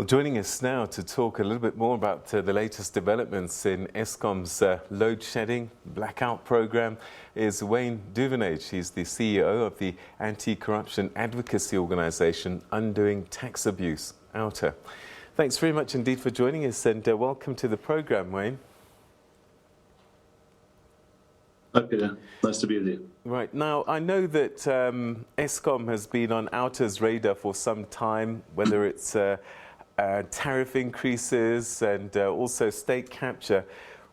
Well, joining us now to talk a little bit more about the latest developments in Eskom's load shedding blackout program is Wayne Duvenage. He's the CEO of the anti-corruption advocacy organisation Undoing Tax Abuse OUTA. Thanks very much indeed for joining us, and welcome to the program, Wayne. Hi, Peter. Nice to be with you. Right. Now, I know that Eskom has been on OUTA's radar for some time, whether it's tariff increases and also state capture.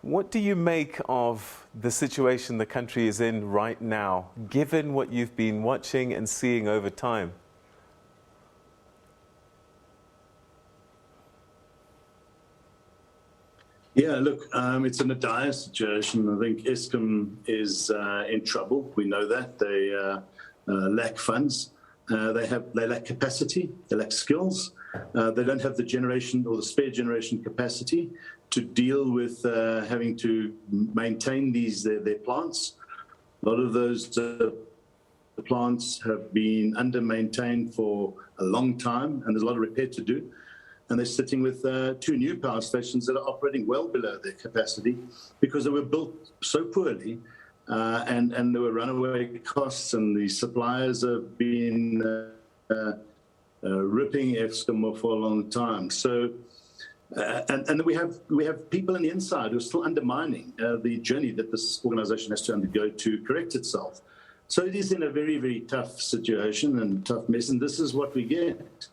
What do you make of the situation the country is in right now, given what you've been watching and seeing over time? Yeah, look, it's in a dire situation. I think Eskom is in trouble. We know that. They lack funds. They lack capacity. They lack skills. They don't have the generation or the spare generation capacity to deal with having to maintain their plants. A lot of those plants have been under-maintained for a long time, and there's a lot of repair to do. And they're sitting with two new power stations that are operating well below their capacity because they were built so poorly, and there were runaway costs, and the suppliers have been ripping Eskom for a long time. So, and we have people on the inside who are still undermining the journey that this organisation has to undergo to correct itself. So it is in a very, very tough situation and tough mess, and this is what we get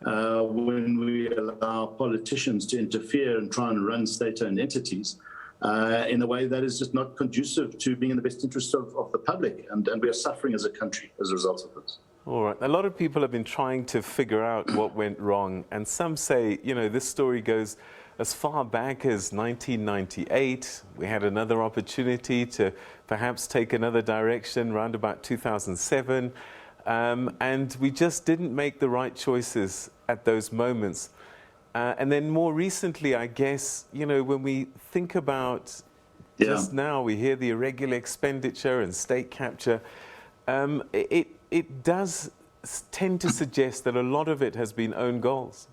when we allow politicians to interfere and try and run state-owned entities in a way that is just not conducive to being in the best interest of the public, and we are suffering as a country as a result of this. All right. A lot of people have been trying to figure out what went wrong, and some say, you know, this story goes as far back as 1998. We had another opportunity to perhaps take another direction around about 2007. And we just didn't make the right choices at those moments. And then more recently, I guess, you know, when we think about just now, we hear the irregular expenditure and state capture. It does tend to suggest that a lot of it has been own goals.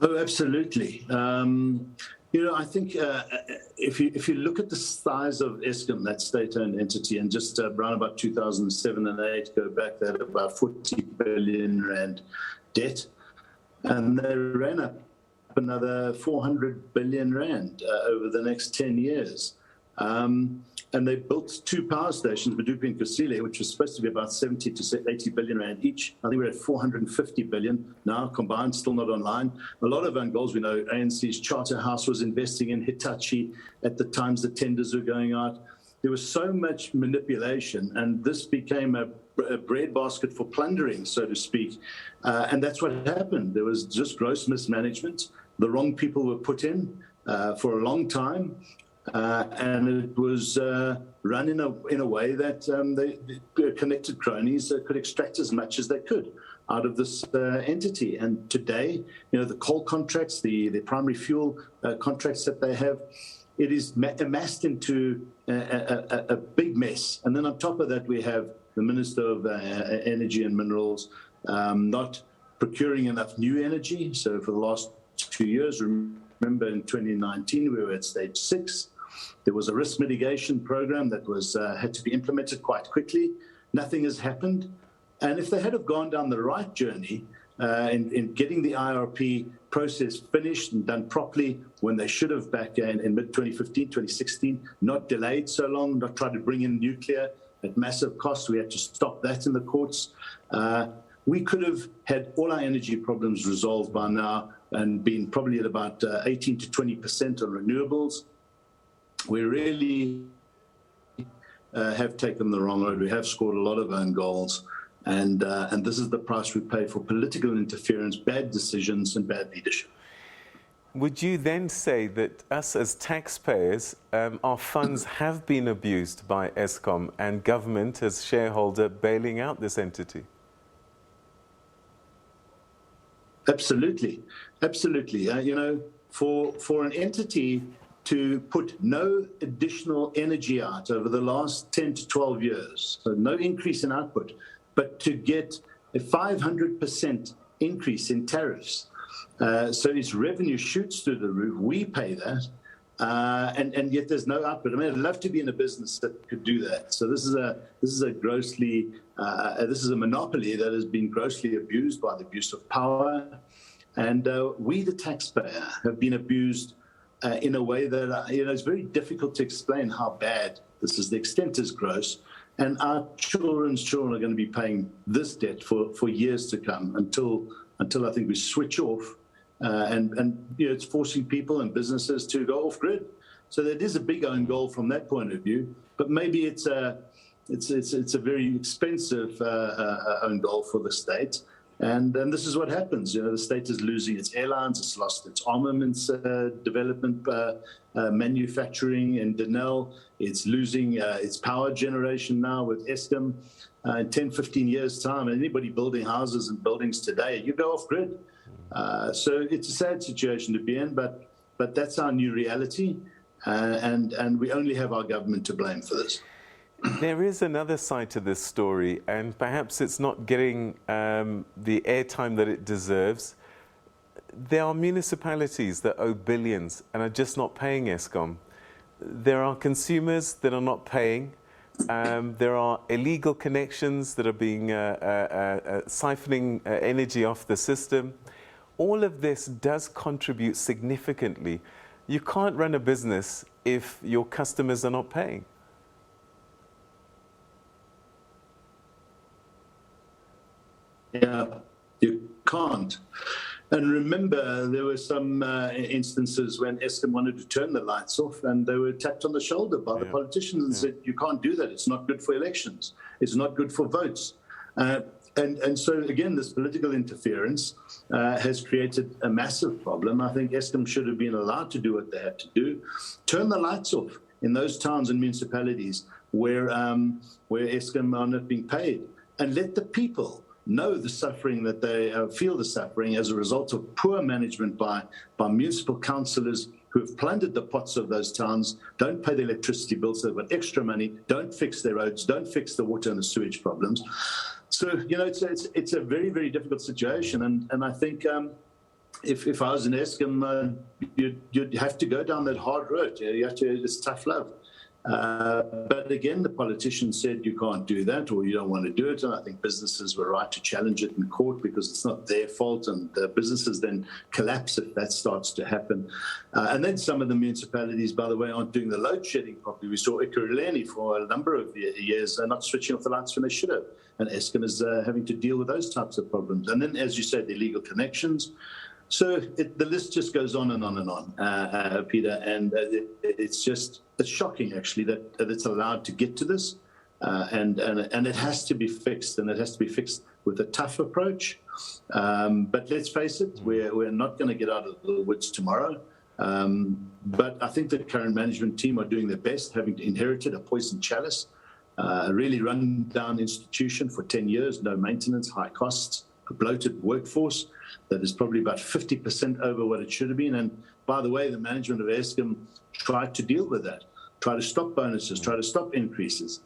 Oh, absolutely. You know, I think if you look at the size of Eskom, that state-owned entity, and just around about 2007 and 8, go back, they had about 40 billion rand debt, and they ran up another 400 billion rand over the next 10 years. And they built two power stations, Medupi and Kusile, which was supposed to be about 70 to 80 billion rand each. I think we're at 450 billion now combined, still not online. A lot of own goals, we know ANC's Charterhouse was investing in Hitachi at the times the tenders were going out. There was so much manipulation, and this became a breadbasket for plundering, so to speak. And that's what happened. There was just gross mismanagement. The wrong people were put in for a long time. And it was run in a way that the connected cronies could extract as much as they could out of this entity. And today, you know, the coal contracts, the primary fuel contracts that they have, it is amassed into a big mess. And then on top of that, we have the Minister of Energy and Minerals not procuring enough new energy. So for the last 2 years, remember in 2019, we were at stage 6. There was a risk mitigation program that was had to be implemented quite quickly. Nothing has happened. And if they had have gone down the right journey in getting the IRP process finished and done properly when they should have back in mid-2015, 2016, not delayed so long, not tried to bring in nuclear at massive cost. We had to stop that in the courts. We could have had all our energy problems resolved by now and been probably at about 18 to 20% on renewables. We really have taken the wrong road. We have scored a lot of own goals, and this is the price we pay for political interference, bad decisions, and bad leadership. Would you then say that us as taxpayers, our funds have been abused by Eskom and government as shareholder bailing out this entity? Absolutely, absolutely. You know, for an entity to put no additional energy out over the last 10 to 12 years, so no increase in output, but to get a 500% increase in tariffs. So its revenue shoots through the roof. We pay that. And yet there's no output. I mean, I'd love to be in a business that could do that. So this is a monopoly that has been grossly abused by the abuse of power, and we, the taxpayer, have been abused in a way that it's very difficult to explain how bad this is. The extent is gross, and our children's children are going to be paying this debt for years to come until I think we switch off. And it's forcing people and businesses to go off grid. So that is a big own goal from that point of view. But maybe it's a very expensive own goal for the state. And this is what happens. The state is losing its airlines, it's lost its armaments development, manufacturing in Denel. It's losing its power generation now with Eskom. In 10, 15 years' time, anybody building houses and buildings today, you go off grid. So it's a sad situation to be in, but that's our new reality, and we only have our government to blame for this. There is another side to this story, and perhaps it's not getting the airtime that it deserves. There are municipalities that owe billions and are just not paying Eskom. There are consumers that are not paying. There are illegal connections that are being siphoning energy off the system. All of this does contribute significantly. You can't run a business if your customers are not paying. Yeah, you can't. And remember, there were some instances when Eskom wanted to turn the lights off and they were tapped on the shoulder by the politicians and said, you can't do that. It's not good for elections. It's not good for votes. And so, again, this political interference has created a massive problem. I think Eskom should have been allowed to do what they had to do. Turn the lights off in those towns and municipalities where Eskom are not being paid, and let the people know the suffering that they feel the suffering as a result of poor management by municipal councillors who have plundered the pots of those towns, don't pay the electricity bills, they've got extra money, don't fix their roads, don't fix the water and the sewage problems. So, it's a very, very difficult situation. And I think if I was in Eskom, you'd have to go down that hard road. It's tough love. But again, the politicians said you can't do that or you don't want to do it. And I think businesses were right to challenge it in court because it's not their fault. And businesses then collapse if that starts to happen. And then some of the municipalities, by the way, aren't doing the load shedding properly. We saw Ekurhuleni for a number of years not switching off the lights when they should have. And Eskom is having to deal with those types of problems. And then, as you said, the illegal connections. So the list just goes on and on and on, Peter. And it's shocking, actually, that it's allowed to get to this. And it has to be fixed, and it has to be fixed with a tough approach. But let's face it, we're not going to get out of the woods tomorrow. But I think the current management team are doing their best, having inherited a poison chalice, a really run-down institution for 10 years, no maintenance, high costs, a bloated workforce that is probably about 50% over what it should have been. And by the way, the management of Eskom tried to deal with that, try to stop bonuses, try to stop increases.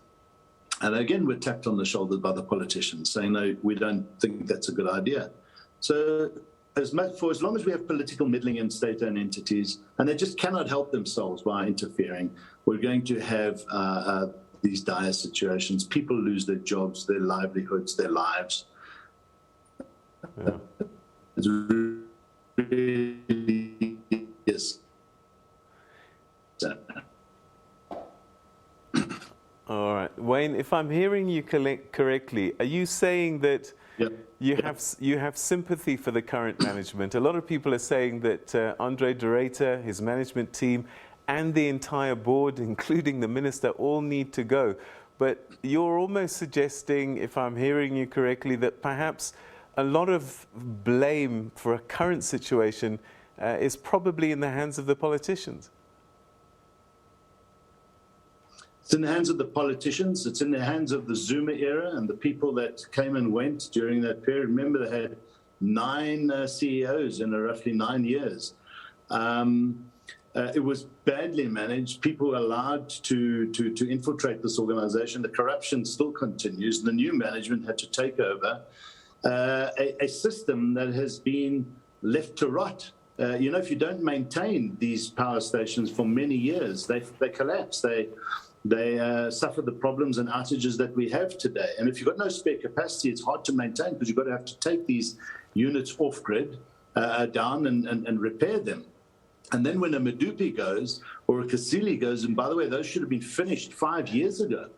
And again, we're tapped on the shoulder by the politicians saying, no, we don't think that's a good idea. So as long as we have political meddling in state-owned entities, and they just cannot help themselves by interfering, we're going to have these dire situations. People lose their jobs, their livelihoods, their lives. Yeah. It's really, yes. All right. Wayne, if I'm hearing you correctly, are you saying that you have sympathy for the current management? A lot of people are saying that Andre de Ruyter, his management team, and the entire board, including the minister, all need to go. But you're almost suggesting, if I'm hearing you correctly, that perhaps a lot of blame for a current situation is probably in the hands of the politicians. It's in the hands of the politicians. It's in the hands of the Zuma era and the people that came and went during that period. Remember, they had 9 CEOs in roughly 9 years. It was badly managed. People were allowed to infiltrate this organization. The corruption still continues. The new management had to take over. a system that has been left to rot. If you don't maintain these power stations for many years, they collapse. They suffer the problems and outages that we have today. And if you've got no spare capacity, it's hard to maintain because you've got to have to take these units off grid down and repair them. And then when a Medupi goes or a Kasili goes, and by the way, those should have been finished 5 years ago.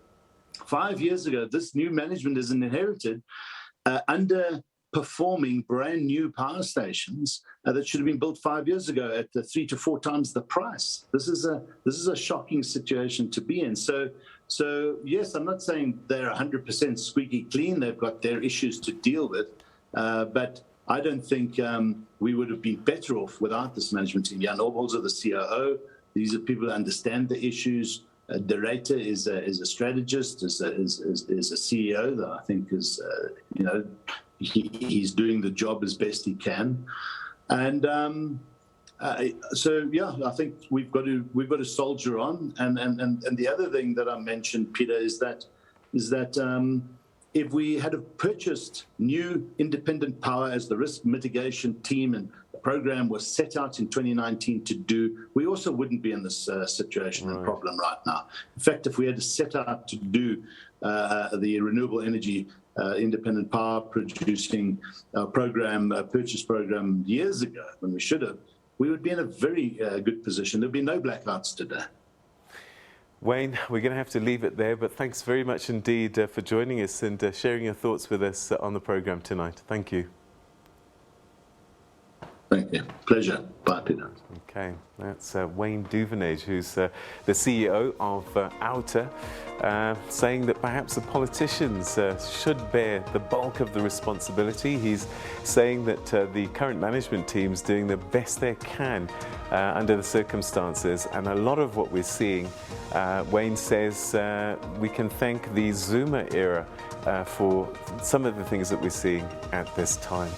5 years ago, this new management is inherited underperforming brand new power stations that should have been built 5 years ago at 3 to 4 times the price. This is a shocking situation to be in. So yes, I'm not saying they're 100% squeaky clean. They've got their issues to deal with, but I don't think we would have been better off without this management team. Jan Oberholzer, the COO, these are people who understand the issues. De Ruyter is a strategist, is a CEO that I think is, he's doing the job as best he can. And I think we've got to soldier on. And the other thing that I mentioned, Peter, is that if we had have purchased new independent power as the risk mitigation team and the program was set out in 2019 to do, we also wouldn't be in this situation and problem right now. In fact, if we had set out to do the renewable energy independent power producing purchase program years ago, when we should have, we would be in a very good position. There'd be no blackouts today. Wayne, we're going to have to leave it there, but thanks very much indeed for joining us and sharing your thoughts with us on the program tonight. Thank you. Thank you. Pleasure. Bye, Peter. Okay, that's Wayne Duvenage, who's the CEO of OUTA, saying that perhaps the politicians should bear the bulk of the responsibility. He's saying that the current management team's doing the best they can under the circumstances, and a lot of what we're seeing, Wayne says, we can thank the Zuma era for some of the things that we're seeing at this time.